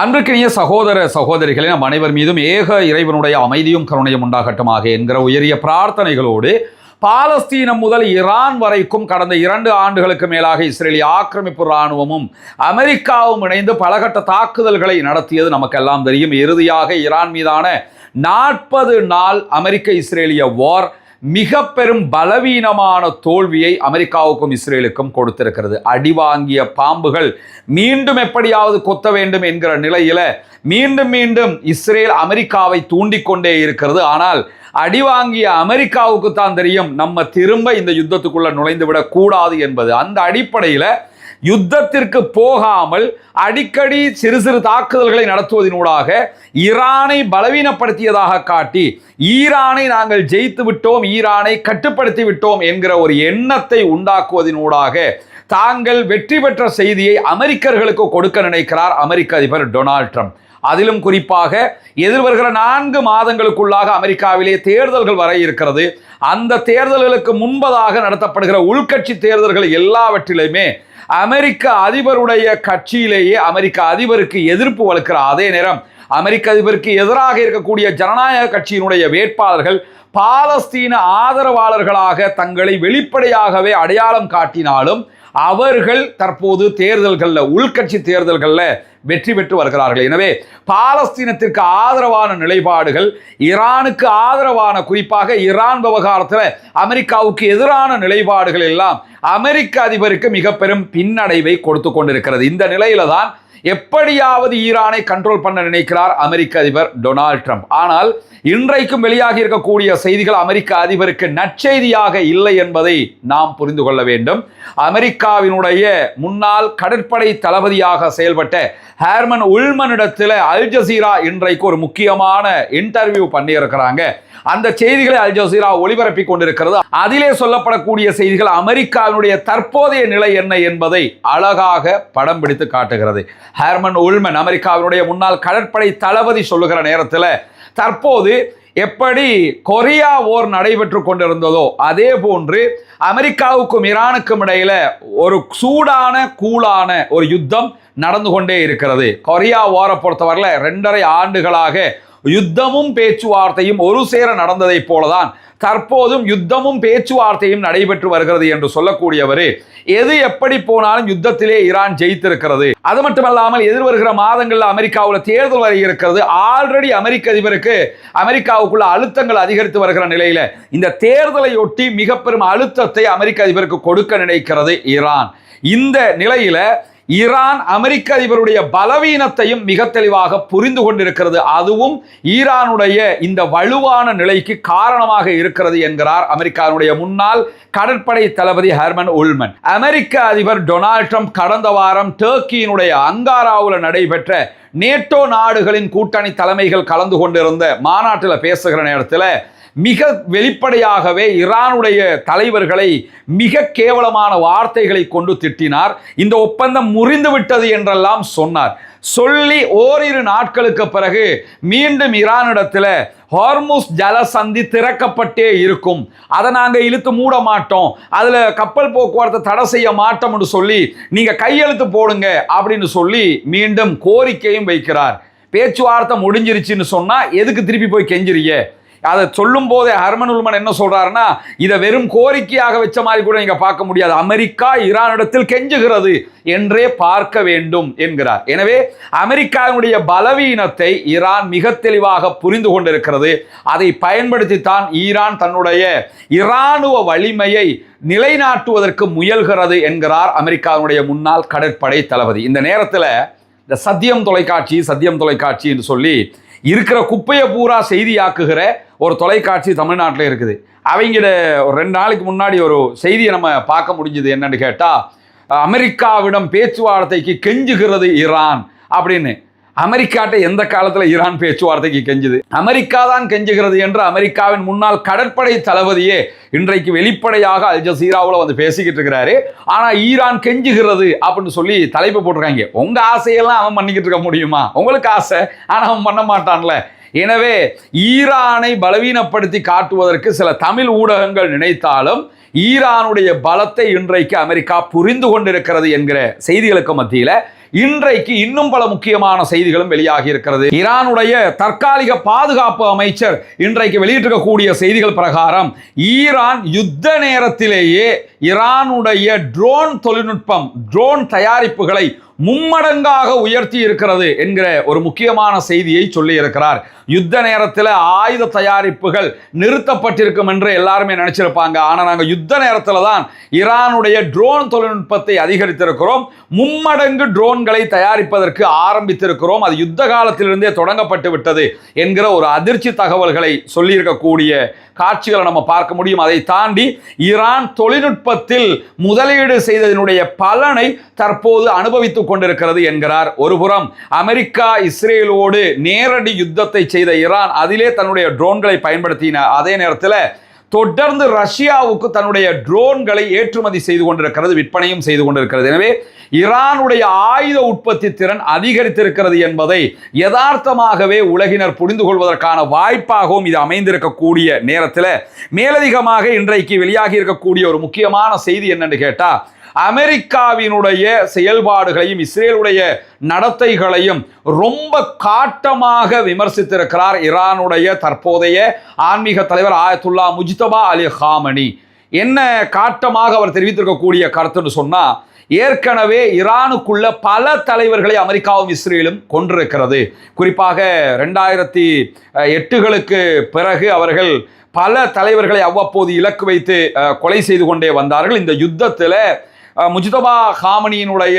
அன்றுக்கினிய சகோதர சகோதரிகளே, நம் அனைவர் மீதும் ஏக இறைவனுடைய அமைதியும் கருணையும் உண்டாகட்டுமாக என்கிற உயரிய பிரார்த்தனைகளோடு பாலஸ்தீனம் முதல் ஈரான் வரைக்கும் கடந்த 2 ஆண்டுகளுக்கு மேலாக இஸ்ரேலிய ஆக்கிரமிப்பு இராணுவமும் அமெரிக்காவும் இணைந்து பலகட்ட தாக்குதல்களை நடத்தியது நமக்கெல்லாம் தெரியும். இறுதியாக ஈரான் மீதான 40 நாள் அமெரிக்க இஸ்ரேலிய வார் மிக பெரும் பலவீனமான தோல்வியை அமெரிக்காவுக்கும் இஸ்ரேலுக்கும் கொடுத்திருக்கிறது. அடிவாங்கிய பாம்புகள் மீண்டும் எப்படியாவது கொத்த வேண்டும் என்கிற நிலையில மீண்டும் இஸ்ரேல் அமெரிக்காவை தூண்டிக்கொண்டே இருக்கிறது. ஆனால் அடிவாங்கிய அமெரிக்காவுக்கு தான் தெரியும் நம்ம திரும்ப இந்த யுத்தத்துக்குள்ள நுழைந்து விடக் கூடாது என்பது. அந்த அடிப்படையில் யுத்தத்திற்கு போகாமல் அடிக்கடி சிறு சிறு தாக்குதல்களை நடத்துவதனூடாக ஈரானை பலவீனப்படுத்தியதாக காட்டி ஈரானை நாங்கள் ஜெயித்து விட்டோம், ஈரானை கட்டுப்படுத்தி விட்டோம் என்கிற ஒரு எண்ணத்தை உண்டாக்குவதனூடாக தாங்கள் வெற்றி பெற்ற செய்தியை அமெரிக்கர்களுக்கு கொடுக்க நினைக்கிறார் அமெரிக்க அதிபர் டொனால்ட் ட்ரம்ப். அதிலும் குறிப்பாக எதிர்வருகிற 4 மாதங்களுக்குள்ளாக அமெரிக்காவிலே தேர்தல்கள் வர இருக்கிறது. அந்த தேர்தல்களுக்கு முன்பதாக நடத்தப்படுகிற உள்கட்சி தேர்தல்கள் எல்லாவற்றிலுமே அமெரிக்க அதிபருடைய கட்சியிலேயே அமெரிக்க அதிபருக்கு எதிர்ப்பு வலுக்கிற அதே நேரம் அமெரிக்க அதிபருக்கு எதிராக இருக்கக்கூடிய ஜனநாயக கட்சியினுடைய வேட்பாளர்கள் பாலஸ்தீன ஆதரவாளர்களாக தங்களை வெளிப்படையாகவே அடையாளம் காட்டினாலும் அவர்கள் தற்போது தேர்தல்களில் உள்கட்சி தேர்தல்களில் வெற்றி பெற்று வருகிறார்கள். எனவே பாலஸ்தீனத்திற்கு ஆதரவான நிலைப்பாடுகள், ஈரானுக்கு ஆதரவான, குறிப்பாக ஈரான் விவகாரத்தில் அமெரிக்காவுக்கு எதிரான நிலைப்பாடுகள் எல்லாம் அமெரிக்க அதிபருக்கு மிக பெரும் பின்னடைவை கொடுத்து கொண்டிருக்கிறது. இந்த நிலையில தான் எப்படியாவது ஈரானை கண்ட்ரோல் பண்ண நினைக்கிறார் அமெரிக்க அதிபர் டொனால்ட் ட்ரம்ப். ஆனால் இன்றைக்கும் வெளியாகி இருக்கக்கூடிய செய்திகள் அமெரிக்க அதிபருக்கு நற்செய்தியாக இல்லை என்பதை நாம் புரிந்து கொள்ள வேண்டும். அமெரிக்காவினுடைய முன்னாள் கடற்படை தளபதியாக செயல்பட்ட ஹேர்மன் உல்மனிடத்தில் அல் ஜசீரா இன்றைக்கு ஒரு முக்கியமான இன்டர்வியூ பண்ணியிருக்கிறாங்க. அந்த செய்திகளை அல் ஜசீரா ஒளிபரப்பி கொண்டிருக்கிறது. அதிலே சொல்லப்படக்கூடிய செய்திகள் அமெரிக்காவினுடைய தற்போதைய நிலை என்ன என்பதை அழகாக படம் பிடித்து காட்டுகிறது. ஹேர்மன் உல்மன் அமெரிக்காவினுடைய முன்னாள் கடற்படை தளபதி சொல்லுகிற நேரத்தில் தற்போது எப்படி கொரியா போர் நடைபெற்று கொண்டிருந்ததோ அதே போன்று அமெரிக்காவுக்கும் ஈரானுக்கும் இடையில ஒரு சூடான கூலான ஒரு யுத்தம் நடந்து கொண்டே இருக்கிறது. கொரியா போரை பொறுத்தவரையில் 2.5 ஆண்டுகளாக யுத்தமும் பேச்சுவார்த்தையும் ஒரு சேர நடந்ததை போலதான் தற்போதும் யுத்தமும் பேச்சுவார்த்தையும் நடைபெற்று வருகிறது என்று சொல்லக்கூடியவர் எது எப்படி போனாலும் யுத்தத்திலே ஈரான் ஜெயித்திருக்கிறது. அது மட்டுமல்லாமல் எதிர்வருகிற மாதங்களில் அமெரிக்காவில் தேர்தல் வர இருக்கிறது. ஆல்ரெடி அமெரிக்க அதிபருக்கு அமெரிக்காவுக்குள்ள அழுத்தங்கள் அதிகரித்து வருகிற நிலையில இந்த தேர்தலை ஒட்டி மிக பெரும் அழுத்தத்தை அமெரிக்க அதிபருக்கு கொடுக்க நினைக்கிறது ஈரான். இந்த நிலையில ஈரான் அமெரிக்க அதிபருடைய பலவீனத்தையும் மிக தெளிவாக புரிந்து கொண்டிருக்கிறது. அதுவும் ஈரானுடைய இந்த வலுவான நிலைக்கு காரணமாக இருக்கிறது என்கிறார் அமெரிக்காவுடைய முன்னாள் கடற்படை தளபதி ஹெர்மன் உல்மன். அமெரிக்க அதிபர் டொனால்ட் ட்ரம்ப் கடந்த வாரம் டர்க்கியினுடைய அங்காராவில் நடைபெற்ற நேட்டோ நாடுகளின் கூட்டணி தலைமைகள் கலந்து கொண்டிருந்த மாநாட்டில் பேசுகிற நேரத்தில் மிக வெளிப்படையாகவே ஈரானுடைய தலைவர்களை மிக கேவலமான வார்த்தைகளை கொண்டு திட்டினார். இந்த ஒப்பந்தம் முறிந்துவிட்டது என்றெல்லாம் சொன்னார். சொல்லி ஓரிரு நாட்களுக்கு பிறகு மீண்டும் ஈரானிடத்தில் ஹார்முஸ் ஜலசந்தி திறக்கப்பட்டே இருக்கும், அதை நாங்கள் இழுத்து மூட மாட்டோம், அதில் கப்பல் போக்குவரத்தை தடை செய்ய மாட்டோம் என்று சொல்லி நீங்கள் கையெழுத்து போடுங்க அப்படின்னு சொல்லி மீண்டும் கோரிக்கையும் வைக்கிறார். பேச்சுவார்த்தை முடிஞ்சிருச்சுன்னு சொன்னால் எதுக்கு திருப்பி போய் கெஞ்சிரிய? அதை சொல்லும் போதே ஹெர்மன் உல்மன் என்ன சொல்றாருன்னா, இதை வெறும் கோரிக்கையாக வச்ச மாதிரி கூட நீங்க பார்க்க முடியாது, அமெரிக்கா ஈரானிடத்தில் கெஞ்சுகிறது என்றே பார்க்க வேண்டும் என்கிறார். எனவே அமெரிக்காவினுடைய பலவீனத்தை ஈரான் மிக தெளிவாக புரிந்து கொண்டிருக்கிறது. அதை பயன்படுத்தித்தான் ஈரான் தன்னுடைய இராணுவ வலிமையை நிலைநாட்டுவதற்கு முயல்கிறது என்கிறார் அமெரிக்காவினுடைய முன்னாள் கடற்படை தளபதி. இந்த நேரத்தில் இந்த சத்தியம் தொலைக்காட்சி என்று சொல்லி இருக்கிற குப்பையை பூரா செய்தியாக்குகிற ஒரு தொலைக்காட்சி தமிழ்நாட்டில் இருக்குது. அவங்கள ஒரு 2 நாளைக்கு முன்னாடி ஒரு செய்தியை நம்ம பார்க்க முடிஞ்சது. என்னன்னு கேட்டால், அமெரிக்காவிடம் பேச்சுவார்த்தைக்கு கெஞ்சுகிறது ஈரான் அப்படின்னு. அமெரிக்காட்ட எந்த காலத்தில் ஈரான் பேச்சுவார்த்தைக்கு கெஞ்சுது? அமெரிக்கா தான் கெஞ்சுகிறது என்று அமெரிக்காவின் முன்னாள் கடற்படை தளபதியே இன்றைக்கு வெளிப்படையாக அல் ஜசீராவில் வந்து பேசிக்கிட்டு இருக்கிறாரு. ஆனால் ஈரான் கெஞ்சுகிறது அப்படின்னு சொல்லி தலைப்பு போட்டிருக்காங்க. உங்கள் ஆசையெல்லாம் அவன் பண்ணிக்கிட்டு இருக்க முடியுமா? உங்களுக்கு ஆசை, ஆனால் அவன் பண்ண மாட்டான்ல. எனவே ஈரானை பலவீனப்படுத்தி காட்டுவதற்கு சில தமிழ் ஊடகங்கள் நினைத்தாலும் ஈரானுடைய பலத்தை இன்றைக்கு அமெரிக்கா புரிந்து கொண்டிருக்கிறது என்கிற செய்திகளுக்கு மத்தியில் இன்றைக்கு இன்னும் பல முக்கியமான செய்திகளும் வெளியாகி இருக்கிறது. ஈரானுடைய தற்காலிக பாதுகாப்பு அமைச்சர் இன்றைக்கு வெளியிட்டிருக்கக்கூடிய செய்திகள் பிரகாரம் ஈரான் யுத்த நேரத்திலேயே ஈரானுடைய ட்ரோன் தொழில்நுட்பம், ட்ரோன் தயாரிப்புகளை மும்மடங்காக உயர்த்தி இருக்கிறது என்கிற ஒரு முக்கியமான செய்தியை சொல்லி இருக்கிறார். யுத்த நேரத்தில் ஆயுத தயாரிப்புகள் நிறுத்தப்பட்டிருக்கும் என்று எல்லாருமே நினைச்சிருப்பாங்க. ஆனால் நாங்கள் யுத்த நேரத்தில் தான் ஈரானுடைய ட்ரோன் தொழில்நுட்பத்தை அதிகரித்திருக்கிறோம், மும்மடங்கு ட்ரோன்களை தயாரிப்பதற்கு ஆரம்பித்திருக்கிறோம், அது யுத்த காலத்திலிருந்தே தொடங்கப்பட்டு விட்டது என்கிற ஒரு அதிர்ச்சி தகவல்களை சொல்லியிருக்கக்கூடிய காட்சிகளை நம்ம பார்க்க முடியும். அதை தாண்டி ஈரான் தொழில்நுட்பத்தில் முதலீடு செய்ததனுடைய பலனை தற்போது அனுபவித்துக் கொண்டிருக்கிறது என்கிறார். ஒருபுறம் அமெரிக்கா இஸ்ரேலோடு நேரடி யுத்தத்தை செய்த ஈரான் அதிலே தன்னுடைய ட்ரோன்களை பயன்படுத்தின அதே நேரத்தில் தொடர்ந்து ரஷ்யாவுக்கு தன்னுடைய ட்ரோன்களை ஏற்றுமதி செய்து கொண்டிருக்கிறது, விற்பனையும் செய்து கொண்டிருக்கிறது. எனவே ஈரானுடைய ஆயுத உற்பத்தி திறன் அதிகரித்திருக்கிறது என்பதை யதார்த்தமாகவே உலகினர் புரிந்து கொள்வதற்கான வாய்ப்பாகவும் இது அமைந்திருக்கக்கூடிய நேரத்தில் மேலதிகமாக இன்றைக்கு வெளியாகி இருக்கக்கூடிய ஒரு முக்கியமான செய்தி என்னன்னு கேட்டா, அமெரிக்காவினுடைய செயல்பாடுகளையும் இஸ்ரேலுடைய நடத்தைகளையும் ரொம்ப காட்டமாக விமர்சித்திருக்கிறார் ஈரானுடைய தற்போதைய ஆன்மீக தலைவர் ஆயத்துல்லா முஜ்தபா அலி காமனி. என்ன காட்டமாக அவர் தெரிவித்திருக்கக்கூடிய கருத்துன்னு சொன்னா, ஏற்கனவே ஈரானுக்குள்ள பல தலைவர்களை அமெரிக்காவும் இஸ்ரேலும் கொண்டிருக்கிறது. குறிப்பாக 2008களுக்கு பிறகு அவர்கள் பல தலைவர்களை அவ்வப்போது இலக்கு வைத்து கொலை செய்து கொண்டே வந்தார்கள். இந்த யுத்தத்தில் முஜ்தபா காமனியினுடைய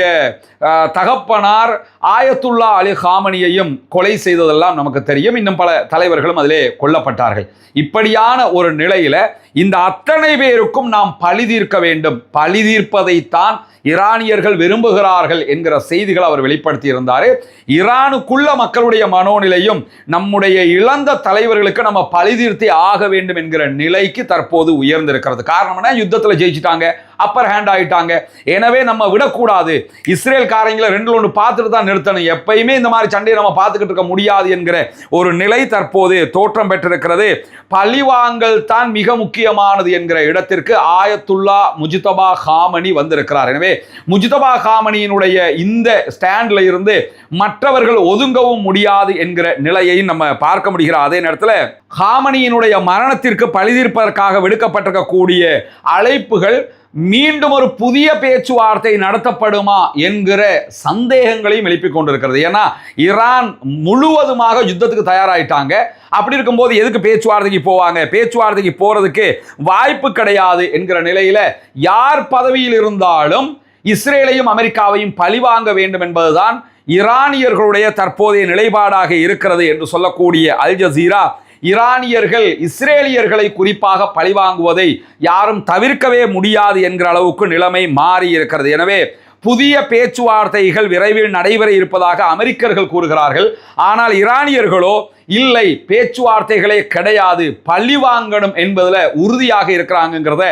தகப்பனார் ஆயத்துல்லா அலி காமனியையும் கொலை செய்ததெல்லாம் நமக்கு தெரியும். இன்னும் பல தலைவர்களும் அதிலே கொல்லப்பட்டார்கள். இப்படியான ஒரு நிலையில இந்த அத்தனை பேருக்கும் நாம் பழி தீர்க்க வேண்டும், பழி தீர்ப்பதைத்தான் ஈரானியர்கள் விரும்புகிறார்கள் என்கிற செய்திகள் அவர் வெளிப்படுத்தி இருந்தார். ஈரானுக்குள்ள மக்களுடைய மனோநிலையும் நம்முடைய இழந்த தலைவர்களுக்கு நம்ம பழி தீர்த்தே ஆக வேண்டும் என்கிற நிலைக்கு தற்போது உயர்ந்திருக்கிறது. காரணம் என்ன? யுத்தத்தில் ஜெயிச்சிட்டாங்க, அப்பர் ஹேண்ட் ஆயிட்டாங்க. எனவே நம்ம விடக்கூடாது, இஸ்ரேல் காரங்களை 2-1 பார்த்துட்டு தான் நிறுத்தணும், எப்பயுமே இந்த மாதிரி சண்டையை நம்ம பார்த்துக்கிட்டு இருக்க முடியாது என்கிற ஒரு நிலை தற்போது தோற்றம் பெற்றிருக்கிறது. பழிவாங்கல் தான் மிக முக்கியமானது என்கிற இடத்திற்கு ஆயத்துல்லா முஜ்தபா காமனி வந்திருக்கிறார். எனவே முஜ்தபா காமனியினுடைய இந்த ஸ்டாண்ட்ல இருந்து மற்றவர்கள் ஒதுங்கவும் முடியாது என்கிற நிலையை நம்ம பார்க்க முடிகிற அதே நேரத்தில் காமனியினுடைய மரணத்திற்கு பழிதீர்ப்பதற்காக விடுக்கப்பட்டிருக்கக்கூடிய அழைப்புகள் மீண்டும் ஒரு புதிய பேச்சுவார்த்தை நடத்தப்படுமா என்கிற சந்தேகங்களையும் எழுப்பிக் கொண்டிருக்கிறது. ஏன்னா ஈரான் முழுவதுமாக யுத்தத்துக்கு தயாராயிட்டாங்க. அப்படி இருக்கும்போது எதுக்கு பேச்சுவார்த்தைக்கு போவாங்க? பேச்சுவார்த்தைக்கு போறதுக்கு வாய்ப்பு கிடையாது என்கிற நிலையில யார் பதவியில் இருந்தாலும் இஸ்ரேலையும் அமெரிக்காவையும் பழிவாங்க வேண்டும் என்பதுதான் ஈரானியர்களுடைய தற்போதைய நிலைப்பாடாக இருக்கிறது என்று சொல்லக்கூடிய அல் ஜசீரா, ஈரானியர்கள் இஸ்ரேலியர்களை குறிப்பாக பழிவாங்குவதை யாரும் தவிர்க்கவே முடியாது என்கிற அளவுக்கு நிலைமை மாறி இருக்கிறது. எனவே புதிய பேச்சுவார்த்தைகள் விரைவில் நடைபெற இருப்பதாக அமெரிக்கர்கள் கூறுகிறார்கள். ஆனால் ஈரானியர்களோ இல்லை, பேச்சுவார்த்தைகளே கிடையாது, பழி வாங்கணும் என்பதில் உறுதியாக இருக்கிறாங்கிறத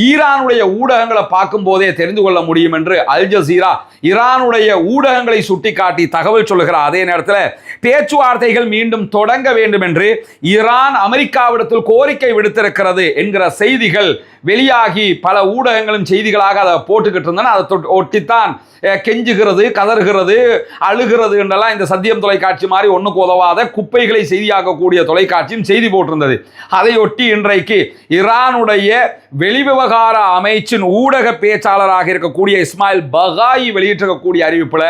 ஈரானுடைய ஊடகங்களை பார்க்கும் போதே தெரிந்து கொள்ள முடியும் என்று அல் ஜசீரா ஈரானுடைய ஊடகங்களை சுட்டிக்காட்டி தகவல் சொல்லுகிறார். அதே நேரத்தில் பேச்சுவார்த்தைகள் மீண்டும் தொடங்க வேண்டும் என்று ஈரான் அமெரிக்காவிடத்தில் கோரிக்கை விடுத்திருக்கிறது என்கிற செய்திகள் வெளியாகி பல ஊடகங்களும் செய்திகளாக அதை போட்டுக்கிட்டு இருந்தன. அதை ஒட்டித்தான் கெஞ்சுகிறது, கதறுகிறது, அழுகிறது என்றெல்லாம் இந்த சத்தியம் தொலைக்காட்சி மாதிரி ஒன்றுக்கு உதவாத குப்பைகளை செய்தியாக்கக்கூடிய தொலைக்காட்சியும் செய்தி போட்டிருந்தது. அதையொட்டி இன்றைக்கு ஈரானுடைய வெளிவிவகார அமைச்சின் ஊடக பேச்சாளராக இருக்கக்கூடிய இஸ்மாயில் பகாயி வெளியிட்டிருக்கக்கூடிய அறிவிப்புல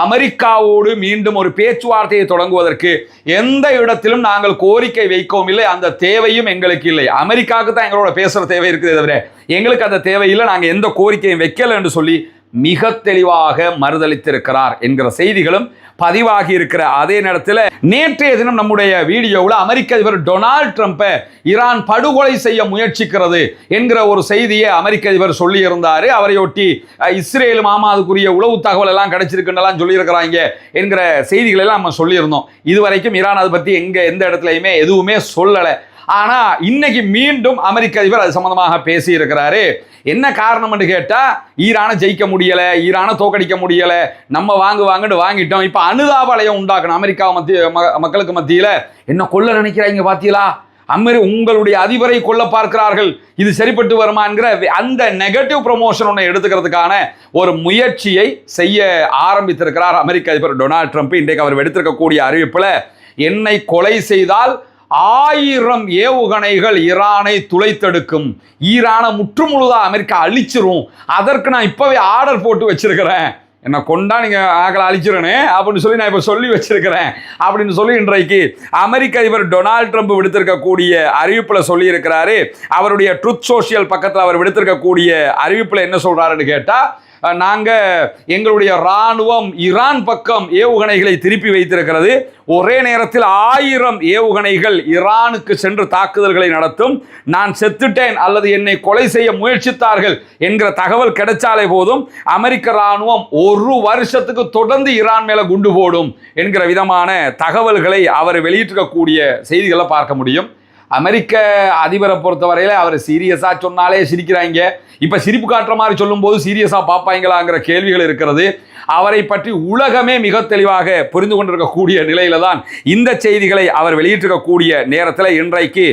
அமெரிக்காவோடு மீண்டும் ஒரு பேச்சுவார்த்தையை தொடங்குவதற்கு எந்த இடத்திலும் நாங்கள் கோரிக்கை வைக்கவும் இல்லை, அந்த தேவையும் எங்களுக்கு இல்லை. அமெரிக்காவுக்கு தான் எங்களோட பேசுகிற தேவை இருக்குது, தவிர எங்களுக்கு அந்த தேவையில்லை, நாங்கள் எந்த கோரிக்கையும் வைக்கல என்று சொல்லி மிக தெளிவாக மறுதளித்திருக்கிறார் என்கிற செய்திகளும் பதிவாகி இருக்கிற அதே நேரத்தில் நேற்றைய தினம் நம்முடைய வீடியோவில் அமெரிக்க அதிபர் டொனால்ட் ட்ரம்பை ஈரான் படுகொலை செய்ய முயற்சிக்கிறது என்கிற ஒரு செய்தியை அமெரிக்க அதிபர் சொல்லி இருந்தார். அவரையொட்டி இஸ்ரேல் அதுக்குரிய உளவு தகவல் எல்லாம் கிடைச்சிருக்குன்னெல்லாம் சொல்லியிருக்கிறாங்க என்கிற செய்திகள் எல்லாம் நம்ம சொல்லியிருந்தோம். இதுவரைக்கும் ஈரான் அதை பற்றி எந்த இடத்துலையுமே எதுவுமே சொல்லலை. ஆனால் இன்னைக்கு மீண்டும் அமெரிக்க அதிபர் அது சம்பந்தமாக பேசி இருக்கிறாரு. என்ன காரணம் என்று கேட்டால், ஈரானை ஜெயிக்க முடியலை, ஈரானை தோக்கடிக்க முடியலை, நம்ம வாங்கிட்டு வாங்கிட்டோம், இப்போ அனுதாப அலையம் உண்டாக்கணும் அமெரிக்கா மக்களுக்கு மத்தியில். என்ன கொல்ல நினைக்கிறாங்க பார்த்தீங்களா, உங்களுடைய அதிபரை கொல்ல பார்க்கிறார்கள், இது சரிப்பட்டு வருமா என்கிற அந்த நெகட்டிவ் ப்ரமோஷன் ஒன்றை எடுத்துக்கிறதுக்கான ஒரு முயற்சியை செய்ய ஆரம்பித்திருக்கிறார் அமெரிக்க அதிபர் டொனால்ட் ட்ரம்ப். இன்றைக்கு அவர் எடுத்திருக்கக்கூடிய அறிவிப்பில், என்னை கொலை செய்தால் 1000 ஏவுகணைகள் ஈரானை துளைத்தெடுக்கும், ஈரானை முற்றுமுழுதாக அமெரிக்கா அழிச்சிரும், அதற்கு நான் இப்பவே ஆர்டர் போட்டு வச்சிருக்கிறேன், என்னை கொண்டா நீங்க ஆக்களை அழிச்சிருனே அப்படின்னு சொல்லி நான் இப்போ சொல்லி வச்சிருக்கிறேன் அப்படின்னு சொல்லி இன்றைக்கு அமெரிக்க அதிபர் டொனால்ட் ட்ரம்ப் விடுத்திருக்கக்கூடிய அறிவிப்பில் சொல்லி இருக்கிறாரு. அவருடைய ட்ரூத் சோஷியல் பக்கத்தில் அவர் விடுத்திருக்கக்கூடிய அறிவிப்பில் என்ன சொல்றாருன்னு கேட்டா, எங்களுடைய ராணுவம் ஈரான் பக்கம் ஏவுகணைகளை திருப்பி வைத்திருக்கிறது, ஒரே நேரத்தில் 1000 ஏவுகணைகள் ஈரானுக்கு சென்று தாக்குதல்களை நடத்தும், நான் செத்துட்டேன் அல்லது என்னை கொலை செய்ய முயற்சித்தார்கள் என்கிற தகவல் கிடைச்சாலே போதும், அமெரிக்க ராணுவம் 1 வருஷத்துக்கு தொடர்ந்து ஈரான் மேல குண்டு போடும் என்கிற விதமான தகவல்களை அவர் வெளியிட்டிருக்கக்கூடிய செய்திகளை பார்க்க முடியும். அமெரிக்க அதிபரை பொறுத்தவரையில அவர் சீரியஸா சொன்னாலே சிரிக்கிறாங்க, இப்ப சிரிப்பு காட்டுற மாதிரி சொல்லும் போது சீரியஸா பார்ப்பாங்களாங்கிற கேள்விகள் இருக்கிறது. அவரை பற்றி உலகமே மிக தெளிவாக புரிந்து கொண்டிருக்கக்கூடிய நிலையில தான் இந்த செய்திகளை அவர் வெளியிட்டிருக்கக்கூடிய நேரத்தில் இன்றைக்கு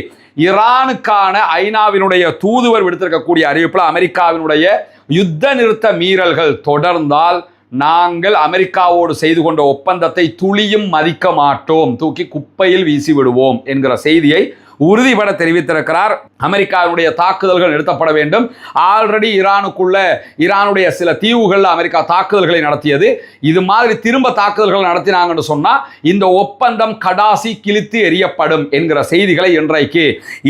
ஈரானுக்கான ஐநாவினுடைய தூதுவர் விடுத்திருக்கக்கூடிய அறிவிப்பில், அமெரிக்காவினுடைய யுத்த நிறுத்த மீறல்கள் தொடர்ந்தால் நாங்கள் அமெரிக்காவோடு செய்து கொண்ட ஒப்பந்தத்தை துளியும் மதிக்க மாட்டோம், தூக்கி குப்பையில் வீசி விடுவோம் என்கிற செய்தியை உறுதிபட தெரிவித்திருக்கிறார். அமெரிக்காவுடைய தாக்குதல்கள் நிறுத்தப்பட வேண்டும். ஆல்ரெடி ஈரானுடைய சில தீவுகளில் அமெரிக்கா தாக்குதல்களை நடத்தியது. இது மாதிரி திரும்ப தாக்குதல்கள் நடத்தினாங்கன்னு சொன்னா இந்த ஒப்பந்தம் கடாசி கிழித்து எறியப்படும் என்கிற செய்திகளை இன்றைக்கு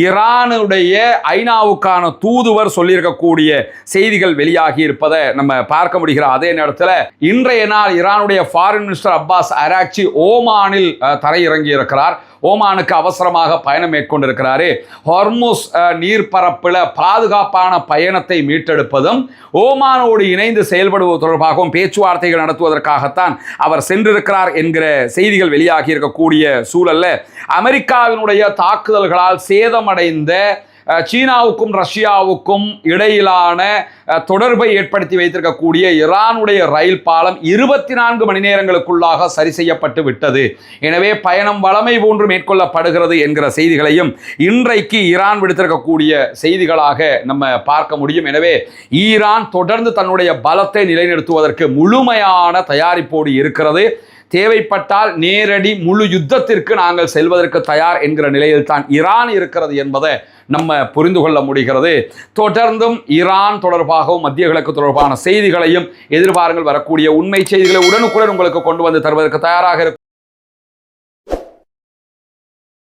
ஈரானுடைய ஐநாவுக்கான தூதுவர் சொல்லியிருக்கக்கூடிய செய்திகள் வெளியாகி இருப்பதை நம்ம பார்க்க முடிகிற அதே நேரத்தில் இன்றைய நாள் ஈரானுடைய ஃபாரின் மினிஸ்டர் அப்பாஸ் அராக்சி ஓமானில் தரையிறங்கி இருக்கிறார். ஓமானுக்கு அவசரமாக பயணம் மேற்கொண்டிருக்கிறாரு. ஹார்முஸ் நீர்ப்பரப்பில் பாதுகாப்பான பயணத்தை மீட்டெடுப்பதும் ஓமானோடு இணைந்து செயல்படுவது தொடர்பாகவும் பேச்சுவார்த்தைகள் நடத்துவதற்காகத்தான் அவர் சென்றிருக்கிறார் என்கிற செய்திகள் வெளியாகி இருக்கக்கூடிய சூழல்ல, அமெரிக்காவினுடைய தாக்குதல்களால் சேதமடைந்த சீனாவுக்கும் ரஷ்யாவுக்கும் இடையிலான தொடர்பை ஏற்படுத்தி வைத்திருக்கக்கூடிய ஈரானுடைய ரயில் பாலம் 24 மணி நேரங்களுக்குள்ளாக சரி செய்யப்பட்டு விட்டது. எனவே பயணம் வளமை போன்று மேற்கொள்ளப்படுகிறது என்கிற செய்திகளையும் இன்றைக்கு ஈரான் விடுத்திருக்கக்கூடிய செய்திகளாக நம்ம பார்க்க முடியும். எனவே ஈரான் தொடர்ந்து தன்னுடைய பலத்தை நிலைநிறுத்துவதற்கு முழுமையான தயாரிப்போடு இருக்கிறது. தேவைப்பட்டால் நேரடி முழு யுத்தத்திற்கு நாங்கள் செல்வதற்கு தயார் என்கிற நிலையில் தான் ஈரான் இருக்கிறது என்பதை நம்ம புரிந்து கொள்ள முடிகிறது. தொடர்ந்தும் ஈரான் தொடர்பாகவும் மத்திய கிழக்கு தொடர்பான செய்திகளையும் எதிர்பாருங்கள். வரக்கூடிய உண்மை செய்திகளை உடனுக்குடன் உங்களுக்கு கொண்டு வந்து தருவதற்கு தயாராக இருக்கும்.